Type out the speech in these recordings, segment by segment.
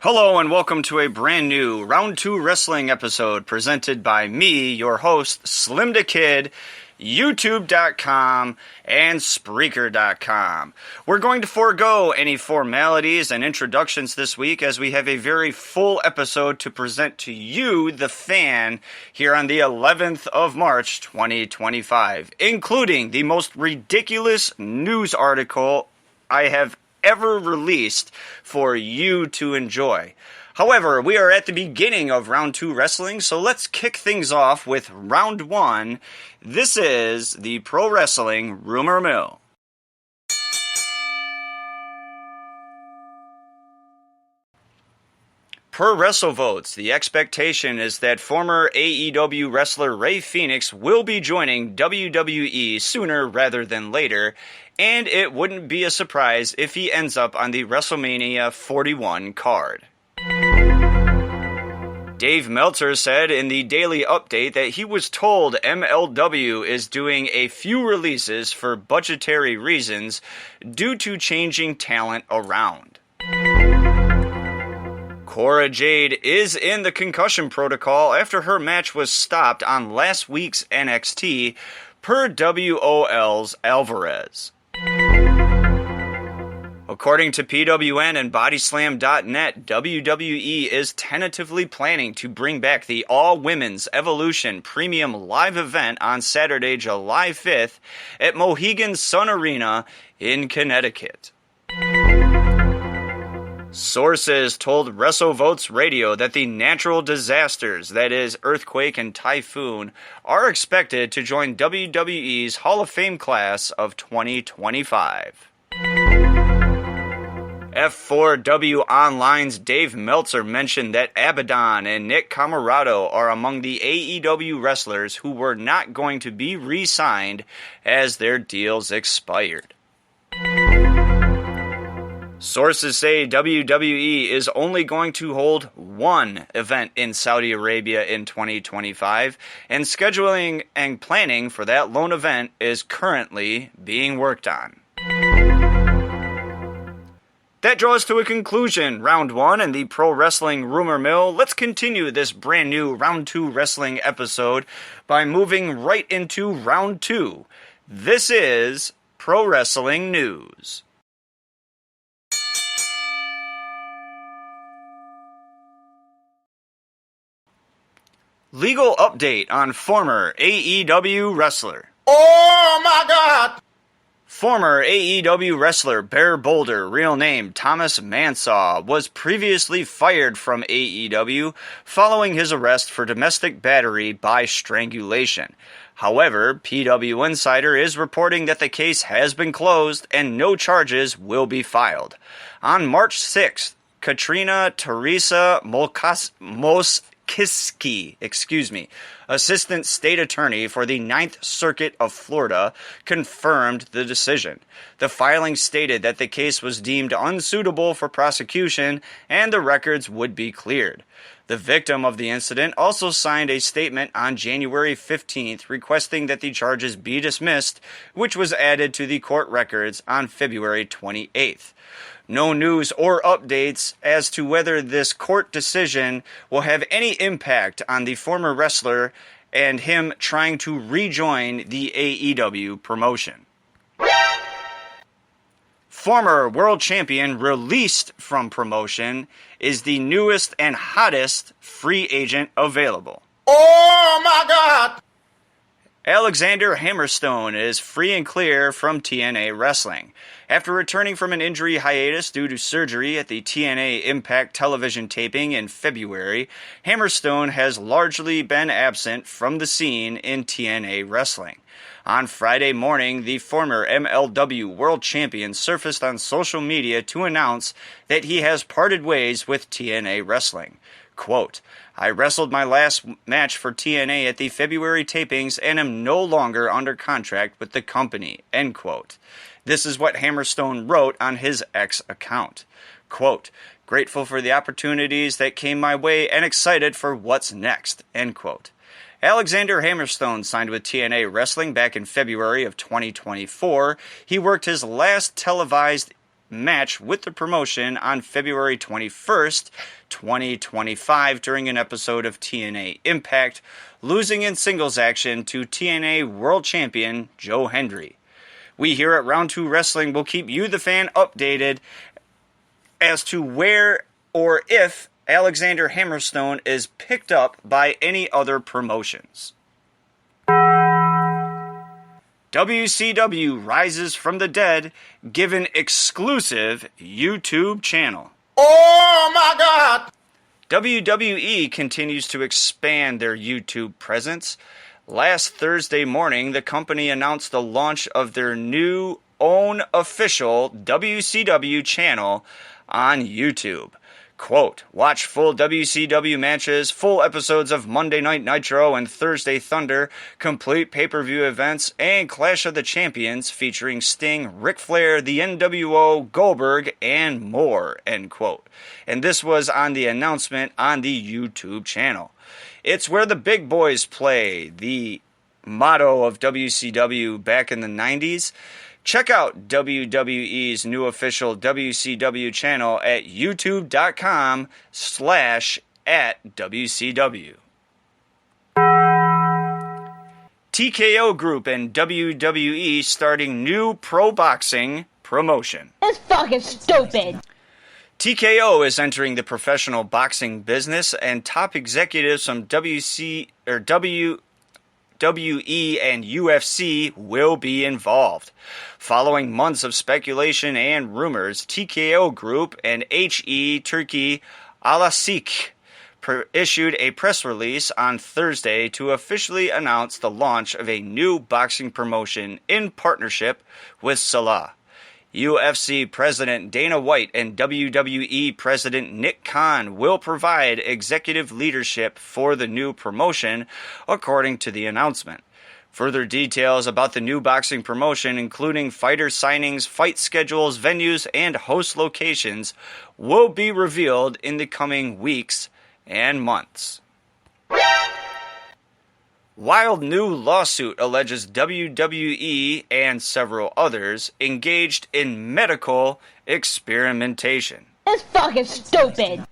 Hello and welcome to a brand new Round 2 Wrestling episode presented by me, your host, SlimmDa KID, YouTube.com, and Spreaker.com. We're going to forego any formalities and introductions this week as we have a very full episode to present to you, the fan, here on the 11th of March, 2025, including the most ridiculous news article I have ever released for you to enjoy. However, we are at the beginning of Round 2 Wrestling, so let's kick things off with Round 1. This is the Pro Wrestling Rumor Mill. Per WrestleVotes, the expectation is that former AEW wrestler Rey Fenix will be joining WWE sooner rather than later, and it wouldn't be a surprise if he ends up on the WrestleMania 41 card. Dave Meltzer said in the Daily Update that he was told MLW is doing a few releases for budgetary reasons due to changing talent around. Cora Jade is in the concussion protocol after her match was stopped on last week's NXT, per WOL's Alvarez. According to PWN and Bodyslam.net, WWE is tentatively planning to bring back the all-women's Evolution Premium Live event on Saturday, July 5th at Mohegan Sun Arena in Connecticut. Sources told WrestleVotes Radio that the natural disasters, that is, earthquake and typhoon, are expected to join WWE's Hall of Fame class of 2025. F4W Online's Dave Meltzer mentioned that Abaddon and Nick Comoroto are among the AEW wrestlers who were not going to be re-signed as their deals expired. Sources say WWE is only going to hold one event in Saudi Arabia in 2025, and scheduling and planning for that lone event is currently being worked on. That draws to a conclusion Round 1 and the Pro Wrestling Rumor Mill. Let's continue this brand new Round 2 Wrestling episode by moving right into Round 2. This is Pro Wrestling News. Legal update on former AEW wrestler. Oh my God! Former AEW wrestler Bear Boulder, real name Thomas Mansaw, was previously fired from AEW following his arrest for domestic battery by strangulation. However, PW Insider is reporting that the case has been closed and no charges will be filed. On March 6th, Katrina Teresa Moskiski, Assistant State Attorney for the Ninth Circuit of Florida, confirmed the decision. The filing stated that the case was deemed unsuitable for prosecution and the records would be cleared. The victim of the incident also signed a statement on January 15th requesting that the charges be dismissed, which was added to the court records on February 28th. No news or updates as to whether this court decision will have any impact on the former wrestler and him trying to rejoin the AEW promotion. Former world champion released from promotion is the newest and hottest free agent available. Oh my God! Alexander Hammerstone is free and clear from TNA Wrestling. After returning from an injury hiatus due to surgery at the TNA Impact television taping in February, Hammerstone has largely been absent from the scene in TNA Wrestling. On Friday morning, the former MLW World Champion surfaced on social media to announce that he has parted ways with TNA Wrestling. Quote, I wrestled my last match for TNA at the February tapings and am no longer under contract with the company, end quote. This is what Hammerstone wrote on his X account. Quote, Grateful for the opportunities that came my way and excited for what's next, end quote. Alexander Hammerstone signed with TNA Wrestling back in February of 2024. He worked his last televised match with the promotion on February 21st, 2025 during an episode of TNA Impact, losing in singles action to TNA World Champion Joe Hendry. We here at Round 2 Wrestling will keep you, the fan, updated as to where or if Alexander Hammerstone is picked up by any other promotions. WCW rises from the dead, given exclusive YouTube channel. Oh my God! WWE continues to expand their YouTube presence. Last Thursday morning, the company announced the launch of their new own official WCW channel on YouTube. Quote, watch full WCW matches, full episodes of Monday Night Nitro and Thursday Thunder, complete pay-per-view events, and Clash of the Champions featuring Sting, Ric Flair, the NWO, Goldberg, and more, end quote. And this was on the announcement on the YouTube channel. It's where the big boys play, the motto of WCW back in the 90s. Check out WWE's new official WCW channel at youtube.com/@WCW. TKO Group and WWE starting new pro boxing promotion. That's fucking stupid. TKO is entering the professional boxing business, and top executives from WWE and UFC will be involved. Following months of speculation and rumors, TKO Group and HE Turkey Alasik issued a press release on Thursday to officially announce the launch of a new boxing promotion in partnership with Salah. UFC President Dana White and WWE President Nick Khan will provide executive leadership for the new promotion, according to the announcement. Further details about the new boxing promotion, including fighter signings, fight schedules, venues, and host locations, will be revealed in the coming weeks and months. Wild new lawsuit alleges WWE and several others engaged in medical experimentation. That's fucking stupid.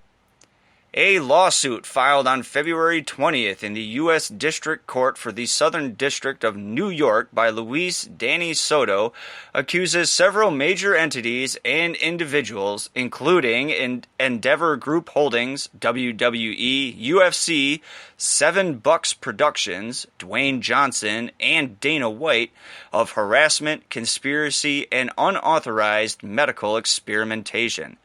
A lawsuit filed on February 20th in the U.S. District Court for the Southern District of New York by Luis Danny Soto accuses several major entities and individuals, including Endeavor Group Holdings, WWE, UFC, Seven Bucks Productions, Dwayne Johnson, and Dana White, of harassment, conspiracy, and unauthorized medical experimentation.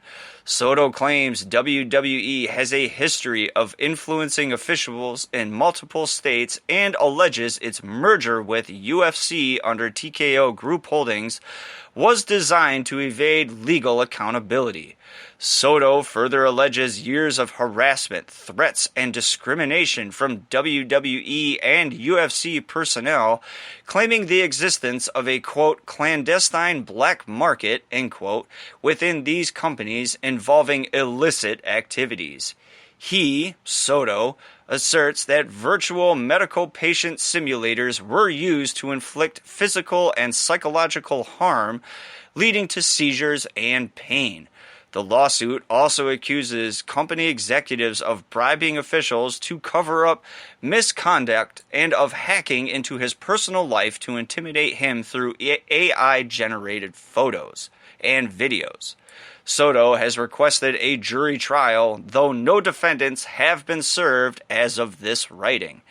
Soto claims WWE has a history of influencing officials in multiple states and alleges its merger with UFC under TKO Group Holdings was designed to evade legal accountability. Soto further alleges years of harassment, threats, and discrimination from WWE and UFC personnel, claiming the existence of a, quote, clandestine black market, end quote, within these companies involving illicit activities. He, Soto, asserts that virtual medical patient simulators were used to inflict physical and psychological harm, leading to seizures and pain. The lawsuit also accuses company executives of bribing officials to cover up misconduct and of hacking into his personal life to intimidate him through AI-generated photos and videos. Soto has requested a jury trial, though no defendants have been served as of this writing.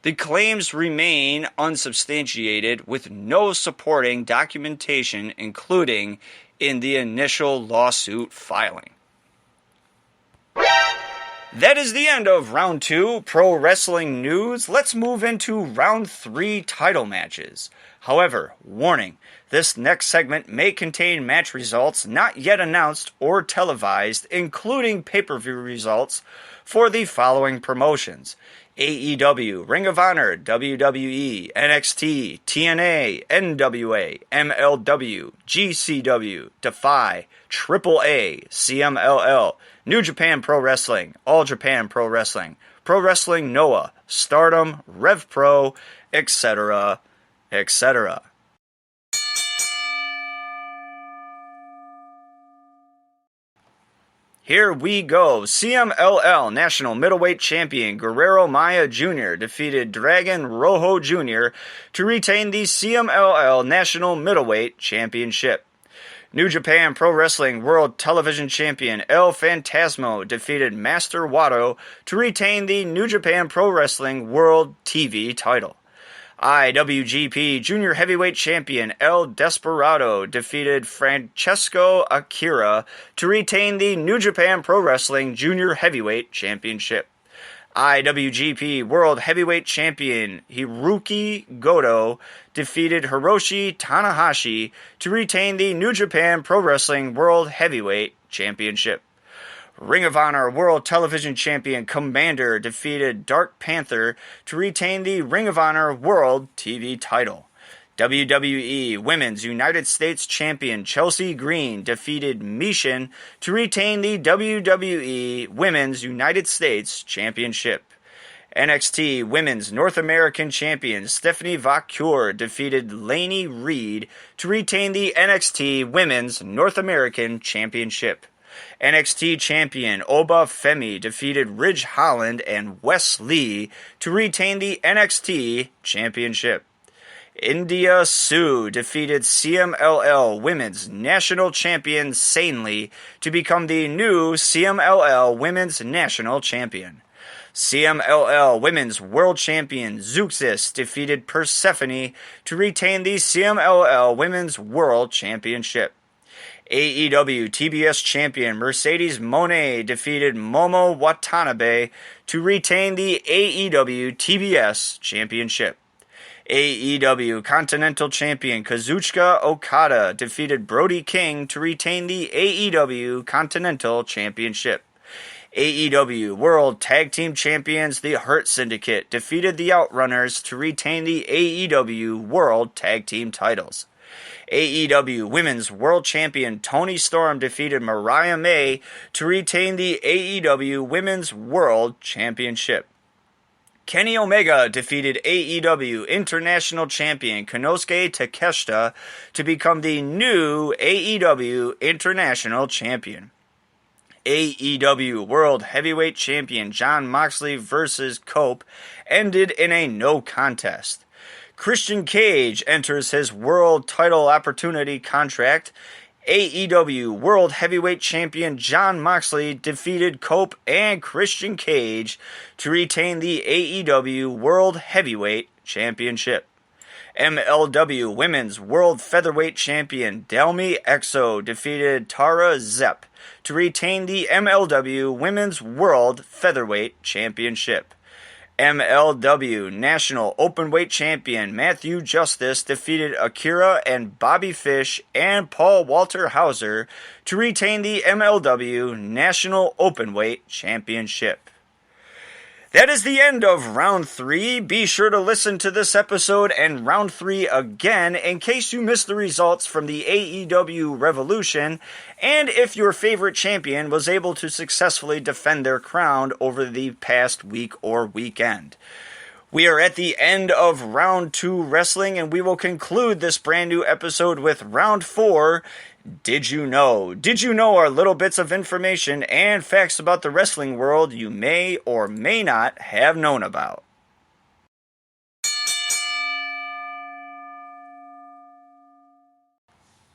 The claims remain unsubstantiated, with no supporting documentation, including in the initial lawsuit filing. That is the end of Round 2 Pro Wrestling News. Let's move into Round 3 title matches. However, warning, this next segment may contain match results not yet announced or televised, including pay-per-view results for the following promotions: AEW, Ring of Honor, WWE, NXT, TNA, NWA, MLW, GCW, DEFY, AAA, CMLL, New Japan Pro Wrestling, All Japan Pro Wrestling, Pro Wrestling Noah, Stardom, RevPro, etc., etc. Here we go. CMLL National Middleweight Champion Guerrero Maya Jr. defeated Dragon Rojo Jr. to retain the CMLL National Middleweight Championship. New Japan Pro Wrestling World Television Champion El Phantasmo defeated Master Wato to retain the New Japan Pro Wrestling World TV title. IWGP Junior Heavyweight Champion El Desperado defeated Francesco Akira to retain the New Japan Pro Wrestling Junior Heavyweight Championship. IWGP World Heavyweight Champion Hiroki Goto defeated Hiroshi Tanahashi to retain the New Japan Pro Wrestling World Heavyweight Championship. Ring of Honor World Television Champion Commander defeated Dark Panther to retain the Ring of Honor World TV title. WWE Women's United States Champion Chelsea Green defeated Mishin to retain the WWE Women's United States Championship. NXT Women's North American Champion Stephanie Vaquer defeated Lainey Reed to retain the NXT Women's North American Championship. NXT Champion Oba Femi defeated Ridge Holland and Wes Lee to retain the NXT Championship. India Sue defeated CMLL Women's National Champion Sanely to become the new CMLL Women's National Champion. CMLL Women's World Champion Zeuxis defeated Persephone to retain the CMLL Women's World Championship. AEW TBS Champion Mercedes Moné defeated Momo Watanabe to retain the AEW TBS Championship. AEW Continental Champion Kazuchika Okada defeated Brody King to retain the AEW Continental Championship. AEW World Tag Team Champions The Hurt Syndicate defeated the Outrunners to retain the AEW World Tag Team titles. AEW Women's World Champion Toni Storm defeated Mariah May to retain the AEW Women's World Championship. Kenny Omega defeated AEW International Champion Konosuke Takeshita to become the new AEW International Champion. AEW World Heavyweight Champion Jon Moxley vs. Cope ended in a no contest. Christian Cage enters his world title opportunity contract. AEW World Heavyweight Champion Jon Moxley defeated Cope and Christian Cage to retain the AEW World Heavyweight Championship. MLW Women's World Featherweight Champion Delmi Exo defeated Tara Zepp to retain the MLW Women's World Featherweight Championship. MLW National Openweight Champion Matthew Justice defeated Akira and Bobby Fish and Paul Walter Hauser to retain the MLW National Openweight Championship. That is the end of Round 3. Be sure to listen to this episode and Round 3 again in case you missed the results from the AEW Revolution and if your favorite champion was able to successfully defend their crown over the past week or weekend. We are at the end of Round 2 Wrestling, and we will conclude this brand new episode with Round 4, Did You Know? Did you know are little bits of information and facts about the wrestling world you may or may not have known about.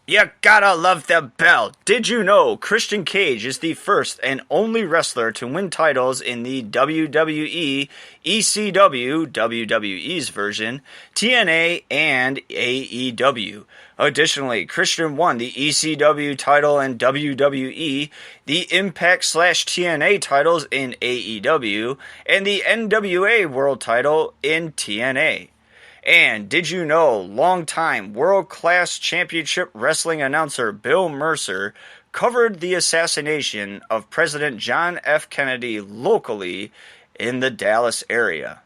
You gotta love the belt. Did you know Christian Cage is the first and only wrestler to win titles in the WWE, ECW, WWE's version, TNA, and AEW? Additionally, Christian won the ECW title in WWE, the Impact/TNA titles in AEW, and the NWA World title in TNA. And did you know longtime world-class championship wrestling announcer Bill Mercer covered the assassination of President John F. Kennedy locally in the Dallas area?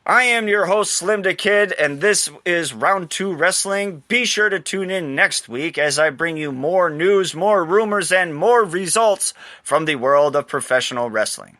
I am your host, SlimmDa KID, and this is Round 2 Wrestling. Be sure to tune in next week as I bring you more news, more rumors, and more results from the world of professional wrestling.